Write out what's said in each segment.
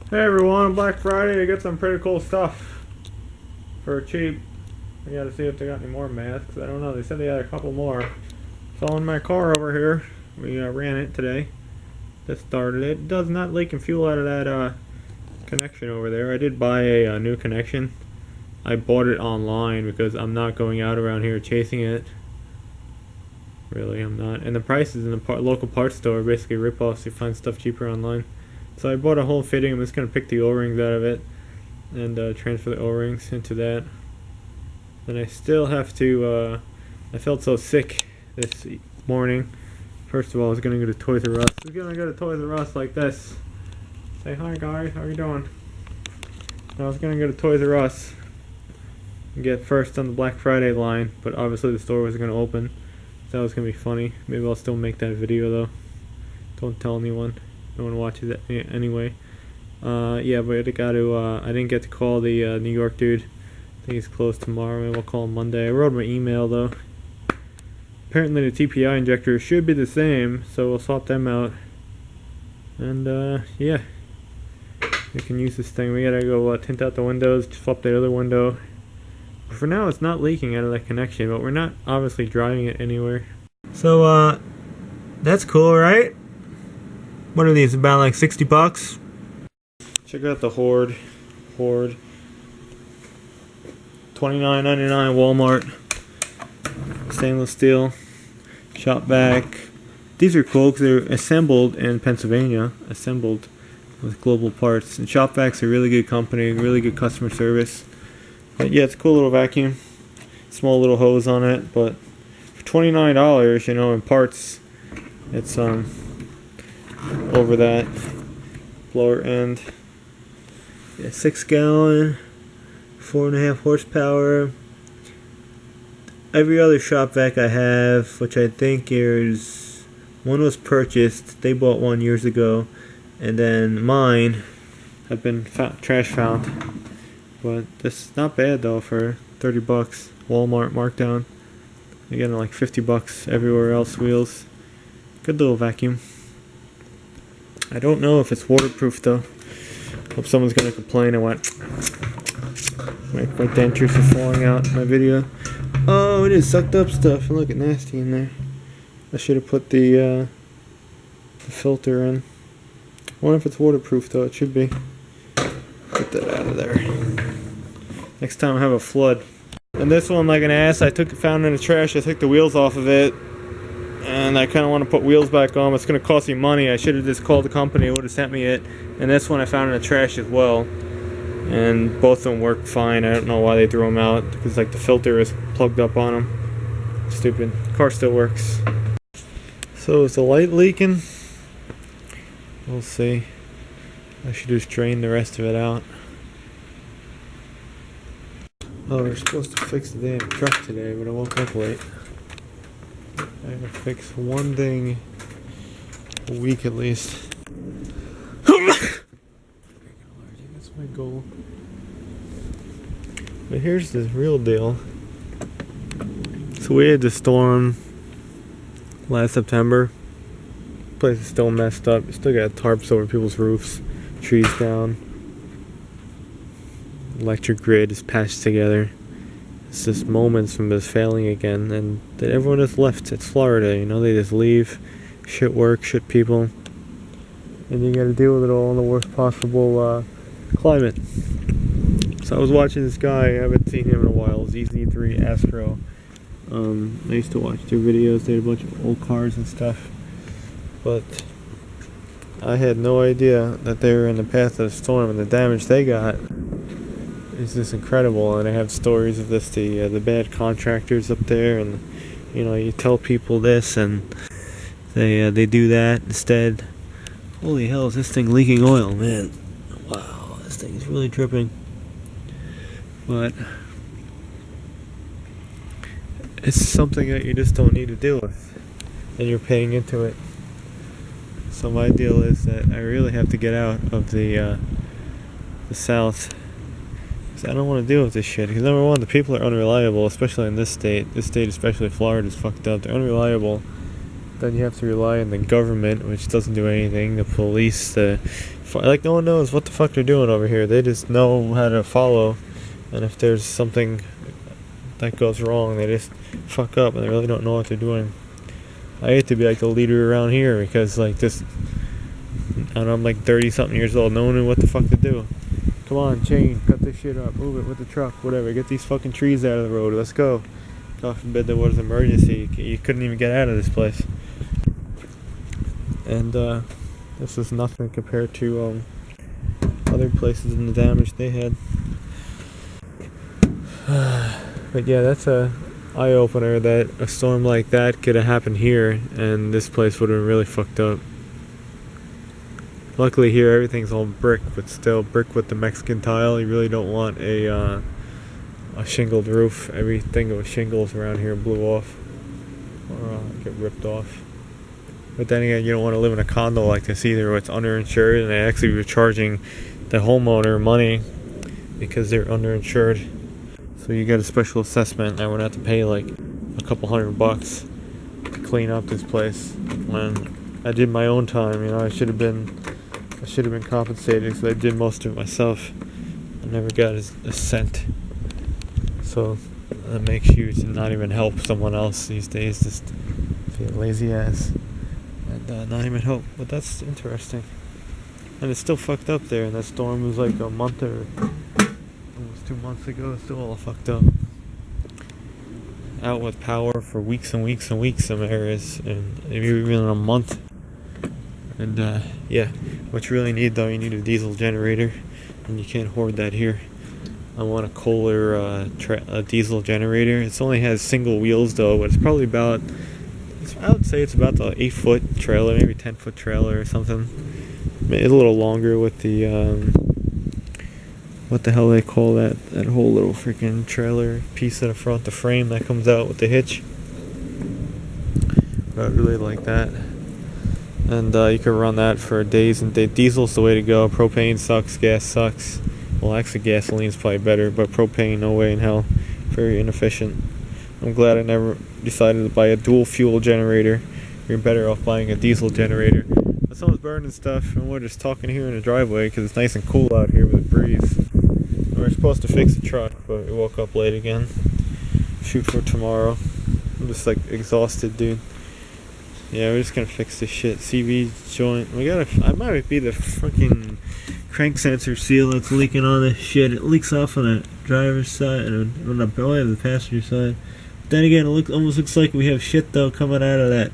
Hey everyone, Black Friday, I got some pretty cool stuff for cheap. I gotta see if they got any more masks. I don't know, they said they had a couple more. So in my car over here, we ran it today. Just started it. It does not leak fuel out of that connection over there. I did buy a new connection. I bought it online because I'm not going out around here chasing it. Really, I'm not. And the prices in the local parts store are basically rip-offs. You find stuff cheaper online. So I bought a whole fitting. I'm just going to pick the O-rings out of it and transfer the O-rings into that. Then I still have to, I felt so sick this morning. First of all, I was going to go to Toys R Us. I was going to go to Toys R Us like this. Say, hi guys, how you doing? I was going to go to Toys R Us and get first on the Black Friday line, but obviously the store wasn't going to open. So that was going to be funny. Maybe I'll still make that video though. Don't tell anyone. No one watches it anyway. Yeah, but I didn't get to call the New York dude. I think he's closed tomorrow. Maybe I'll call him Monday. I wrote him an email though. Apparently the TPI injectors should be the same, so we'll swap them out. And yeah, we can use this thing. We gotta go tint out the windows, swap the other window. But for now, it's not leaking out of that connection, but we're not obviously driving it anywhere. So that's cool, right? What are these, about like 60 bucks? Check out the Horde. $29.99 Walmart. Stainless steel. Shop vac. These are cool because they're assembled in Pennsylvania. Assembled with Global Parts. And Shop Vac's a really good company, really good customer service. But yeah, it's a cool little vacuum. Small little hose on it, but for $29, you know, in parts, it's over that lower end. Yeah, 6 gallon, 4.5 horsepower. Every other shop vac I have, which I think is, one was purchased, they bought one years ago, and then mine have been trash found. But this is not bad though for 30 bucks. Walmart markdown. You're getting like 50 bucks everywhere else. Wheels. Good little vacuum. I don't know if it's waterproof though. Hope someone's gonna complain and what my dentures are falling out in my video. Oh, it is sucked up stuff. Look at nasty in there. I should have put the filter in. I wonder if it's waterproof though. It should be. Get that out of there. Next time I have a flood. And this one, like an ass, found it in the trash. I took the wheels off of it. And I kind of want to put wheels back on. It's going to cost me money. I should have just called the company. It would have sent me it. And this one I found in the trash as well. And both of them worked fine. I don't know why they threw them out. Because like the filter is plugged up on them. Stupid. Car still works. So is the light leaking? We'll see. I should just drain the rest of it out. Oh, we're supposed to fix the damn truck today, but I woke up late. I gotta fix one thing a week at least. That's my goal. But here's the real deal. So we had the storm last September. The place is still messed up. You still got tarps over people's roofs, trees down. Electric grid is patched together. It's just moments from this failing again, and that everyone just left. It's Florida, you know, they just leave. Shit work, shit people, and you gotta deal with it all in the worst possible climate. So I was watching this guy, I haven't seen him in a while, ZZ3 Astro. I used to watch their videos. They had a bunch of old cars and stuff, but I had no idea that they were in the path of the storm, and the damage they got is just incredible. And I have stories of this, the bad contractors up there, and you know, you tell people this and they do that instead. Holy hell, is this thing leaking oil, man. Wow, this thing's really dripping. But it's something that you just don't need to deal with, and you're paying into it. So my deal is that I really have to get out of the South. I don't want to deal with this shit, because number one, the people are unreliable, especially in this state. This state, especially Florida, is fucked up. They're unreliable. Then you have to rely on the government, which doesn't do anything. The police, the like no one knows what the fuck they're doing over here. They just know how to follow, and if there's something that goes wrong, they just fuck up and they really don't know what they're doing. I hate to be like the leader around here because like this, and I'm like 30 something years old. No one knew what the fuck to do. Come on, chain, cut this shit up, move it with the truck, whatever. Get these fucking trees out of the road. Let's go. God forbid there was an emergency. You couldn't even get out of this place. And this is nothing compared to other places and the damage they had. But yeah, that's a eye-opener that a storm like that could have happened here and this place would have been really fucked up. Luckily here everything's all brick, but still brick with the Mexican tile. You really don't want a shingled roof. Everything that was shingles around here blew off or get ripped off. But then again, you don't want to live in a condo like this either where it's underinsured and they actually were charging the homeowner money because they're underinsured. So you get a special assessment and we're going to have to pay like a couple $100 to clean up this place. When I did my own time, you know, I should have been compensated because I did most of it myself. I never got a cent. So that makes you to not even help someone else these days, just be a lazy ass and not even help. But that's interesting. And it's still fucked up there, and that storm was like a month or almost 2 months ago. It's still all fucked up. Out with power for weeks and weeks and weeks some areas, and maybe even a month. And yeah, what you really need though, you need a diesel generator, and you can't hoard that here. I want a Kohler diesel generator. It only has single wheels though, but it's probably about, I would say it's about the 8-foot trailer, maybe 10-foot trailer or something. It's a little longer with the what the hell they call that whole little freaking trailer piece at the front, the frame that comes out with the hitch. But I really like that. And you can run that for days and days. Diesel's the way to go. Propane sucks, gas sucks. Well, actually gasoline's probably better, but propane, no way in hell. Very inefficient. I'm glad I never decided to buy a dual fuel generator. You're better off buying a diesel generator. But someone's burning stuff, and we're just talking here in the driveway because it's nice and cool out here with a breeze. We're supposed to fix the truck, but we woke up late again. Shoot for tomorrow. I'm just like exhausted, dude. Yeah, we're just gonna fix this shit. CV joint. I might be the fucking crank sensor seal that's leaking on this shit. It leaks off on the driver's side and on the passenger side. But then again, it almost looks like we have shit though coming out of that.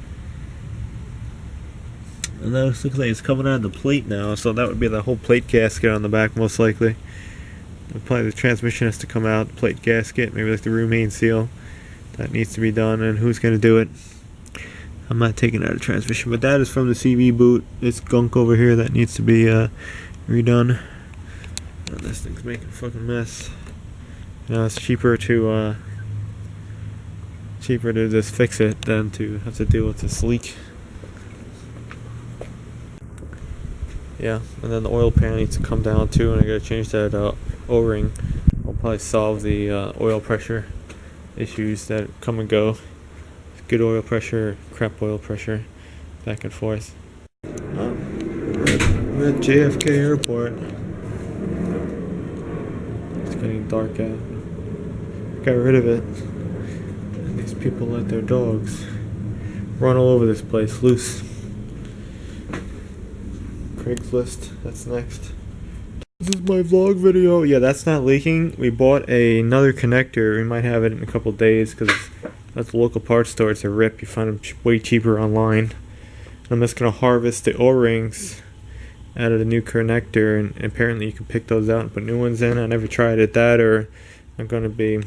And that looks like it's coming out of the plate now, so that would be the whole plate gasket on the back most likely. And probably the transmission has to come out, the plate gasket, maybe like the rear main seal. That needs to be done, and who's gonna do it? I'm not taking out a transmission, but that is from the CV boot. It's gunk over here that needs to be redone. Oh, this thing's making a fucking mess. You know, it's cheaper to just fix it than to have to deal with this leak. Yeah, and then the oil pan needs to come down too, and I gotta change that O-ring. I'll probably solve the oil pressure issues that come and go. Good oil pressure, crap oil pressure, back and forth. Oh, we're at JFK Airport. It's getting dark out. Got rid of it. And these people let their dogs run all over this place, loose. Craigslist, that's next. This is my vlog video. Yeah, that's not leaking. We bought another connector. We might have it in a couple days because that's the local parts store. It's a rip. You find them way cheaper online. I'm just going to harvest the O-rings out of the new connector, and apparently you can pick those out and put new ones in. I never tried it that, or I'm going to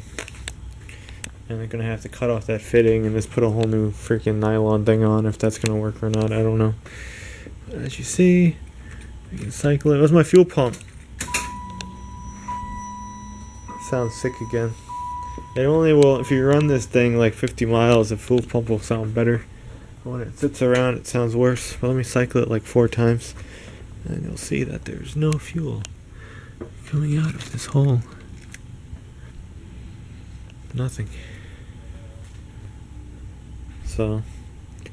have to cut off that fitting and just put a whole new freaking nylon thing on, if that's going to work or not. I don't know. But as you see, we can cycle it. Where's my fuel pump? Sounds sick again. It only will, if you run this thing like 50 miles, the fuel pump will sound better. When it sits around, it sounds worse. But let me cycle it like 4 times, and you'll see that there's no fuel coming out of this hole. Nothing. So,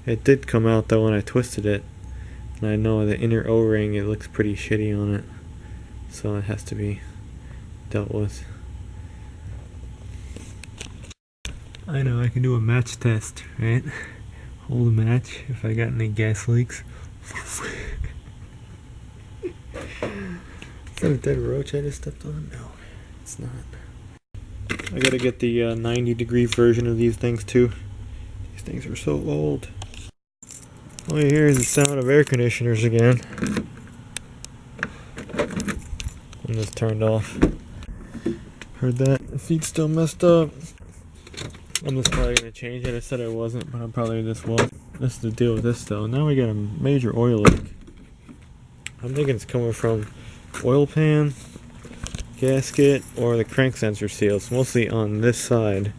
it did come out though when I twisted it. And I know the inner O-ring, it looks pretty shitty on it, so it has to be dealt with. I know I can do a match test, right? Hold a match if I got any gas leaks. Is that a dead roach I just stepped on? No, it's not. I gotta get the 90-degree version of these things too. These things are so old. All you hear is the sound of air conditioners again. When this turned off. Heard that? The feet's still messed up. I'm just probably gonna change it. I said I wasn't, but I probably just won't. That's the deal with this though. Now we got a major oil leak. I'm thinking it's coming from oil pan, gasket, or the crank sensor seal. It's mostly on this side,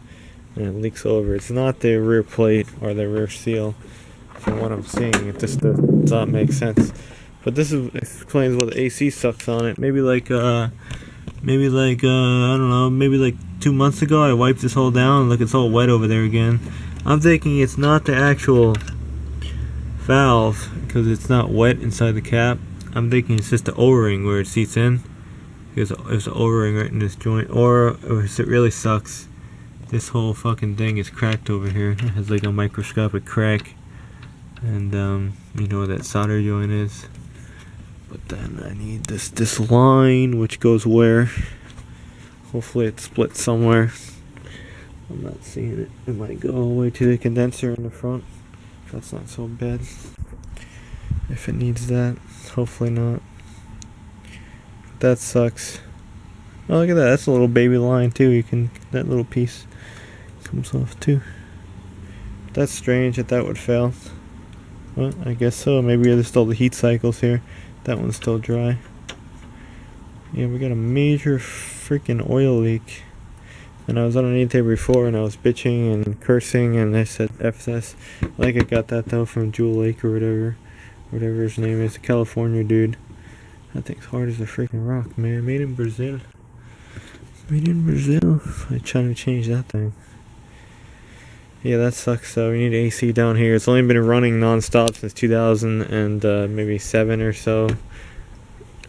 and it leaks over. It's not the rear plate or the rear seal. From what I'm seeing, it just does not make sense. But this explains what the AC sucks on it. Maybe like I don't know, maybe like 2 months ago I wiped this hole down and look, it's all wet over there again. I'm thinking it's not the actual valve because it's not wet inside the cap. I'm thinking it's just the O-ring where it seats in. There's an O-ring right in this joint. Or if it really sucks, this whole fucking thing is cracked over here. It has like a microscopic crack. And you know where that solder joint is. But then I need this line which goes where. Hopefully it splits somewhere. I'm not seeing it. It might go all the way to the condenser in the front. That's not so bad. If it needs that. Hopefully not. That sucks. Oh, look at that. That's a little baby line too. That little piece comes off too. That's strange that would fail. Well, I guess so. Maybe there's still the heat cycles here. That one's still dry. Yeah, we got a major freaking oil leak. And I was underneath there before and I was bitching and cursing and I said F this. Like I got that though from Jewel Lake or whatever his name is, the California dude. That thing's hard as a freaking rock, man. Made in Brazil. Made in Brazil. I'm trying to change that thing. Yeah, that sucks. So we need AC down here. It's only been running non-stop since 2000 and maybe 7 or so.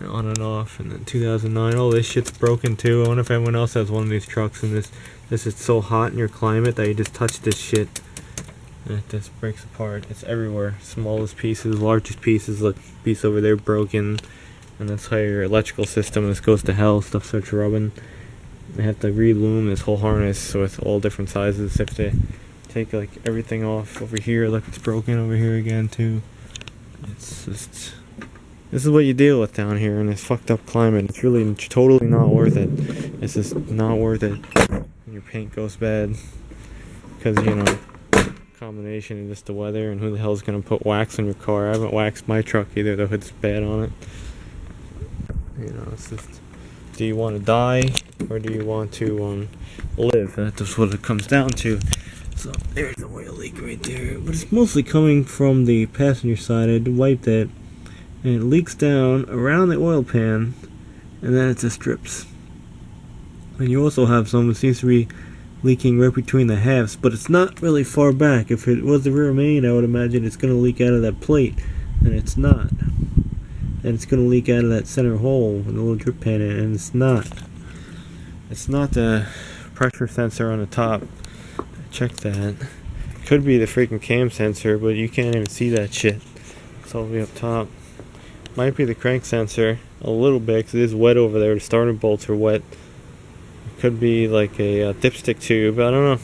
On and off, and then 2009. Oh, this shit's broken too. I wonder if anyone else has one of these trucks and this is so hot in your climate that you just touch this shit and it just breaks apart. It's everywhere. Smallest pieces, largest pieces. Look, piece over there broken, and that's how your electrical system just goes to hell. Stuff starts rubbing. They have to reloom this whole harness with all different sizes. They have to take like everything off over here. Look, it's broken over here again too. It's just. This is what you deal with down here in this fucked up climate. It's really totally not worth it. It's just not worth it when your paint goes bad. Because, you know, combination of just the weather and who the hell's going to put wax on your car. I haven't waxed my truck either. The hood's bad on it. You know, it's just, do you want to die or do you want to live? That's just what it comes down to. So there's the oil leak right there. But it's mostly coming from the passenger side. I had to wipe that. And it leaks down around the oil pan, and then it just drips. And you also have some that seems to be leaking right between the halves, but it's not really far back. If it was the rear main, I would imagine it's going to leak out of that plate, and it's not. And it's going to leak out of that center hole with a little drip pan in it, and it's not. It's not the pressure sensor on the top. Check that. Could be the freaking cam sensor, but you can't even see that shit. It's all the way up top. Might be the crank sensor a little bit because it is wet over there. The starting bolts are wet. It could be like a dipstick tube. I don't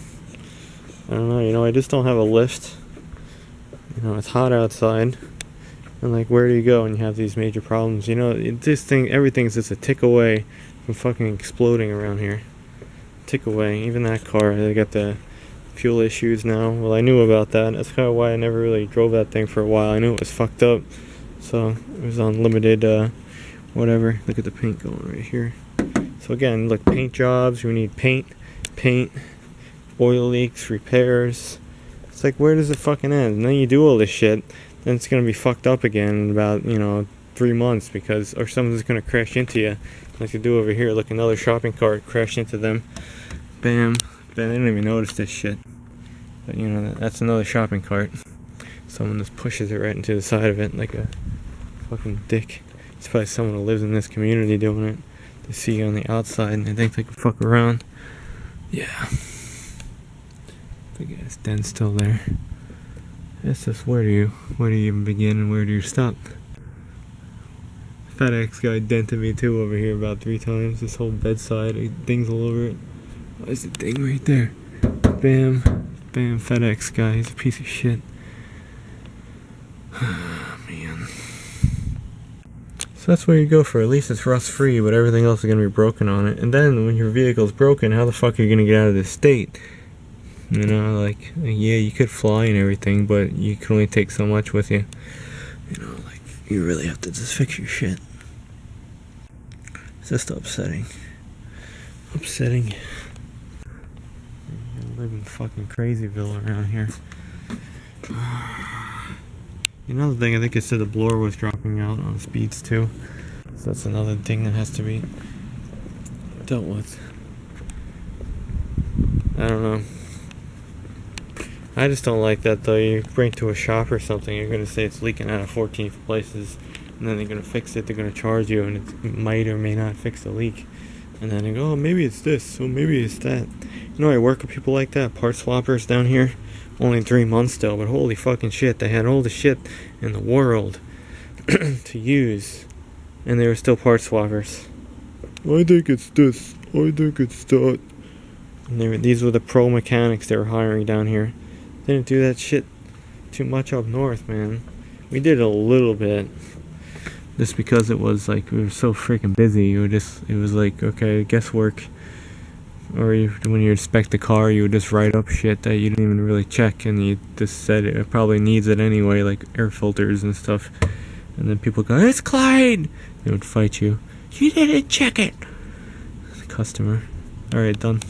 know. You know, I just don't have a lift. You know, it's hot outside. And like, where do you go when you have these major problems? You know, this thing, everything's just a tick away from fucking exploding around here. Tick away. Even that car, they got the fuel issues now. Well, I knew about that. That's kind of why I never really drove that thing for a while. I knew it was fucked up. So it was on limited whatever. Look at the paint going right here. So again, look, paint jobs, we need paint, oil leaks, repairs. It's like, where does it fucking end? And then you do all this shit, then it's gonna be fucked up again in about, you know, 3 months because, or something's gonna crash into you. Like they do over here. Look, another shopping cart crashed into them. Bam. They didn't even notice this shit. But you know, that's another shopping cart. Someone just pushes it right into the side of it like a fucking dick. It's probably someone who lives in this community doing it. They see you on the outside and they think they can fuck around. Yeah. Big ass den still there. It's just where do you even begin and where do you stop? FedEx guy dented me too over here about 3 times. This whole bedside, dings all over it. Oh, there's a ding right there. Bam. Bam, FedEx guy. He's a piece of shit. Man. So that's where you go for. At least it's rust free, but everything else is going to be broken on it. And then when your vehicle's broken, how the fuck are you going to get out of this state? You know, like, yeah, you could fly and everything, but you can only take so much with you. You know, like, you really have to just fix your shit. It's just upsetting. Upsetting. I live in fucking Crazyville around here. Another thing, I think it said the blower was dropping out on speeds too. So that's another thing that has to be dealt with. I don't know. I just don't like that though. You bring it to a shop or something, you're going to say it's leaking out of 14 places, and then they're going to fix it, they're going to charge you, and it might or may not fix the leak. And then they go, oh, maybe it's this, so maybe it's that. You know, I work with people like that, part swappers down here. Only 3 months still, but holy fucking shit, they had all the shit in the world to use, and they were still part swappers. I think it's this, I think it's that. And these were the pro mechanics they were hiring down here. They didn't do that shit too much up north, man. We did a little bit, just because it was like, we were so freaking busy. It was like, okay, guesswork. Or when you inspect the car, you would just write up shit that you didn't even really check, and you just said it probably needs it anyway, like air filters and stuff. And then people go, it's Clyde! They would fight you. You didn't check it! The customer. Alright, done.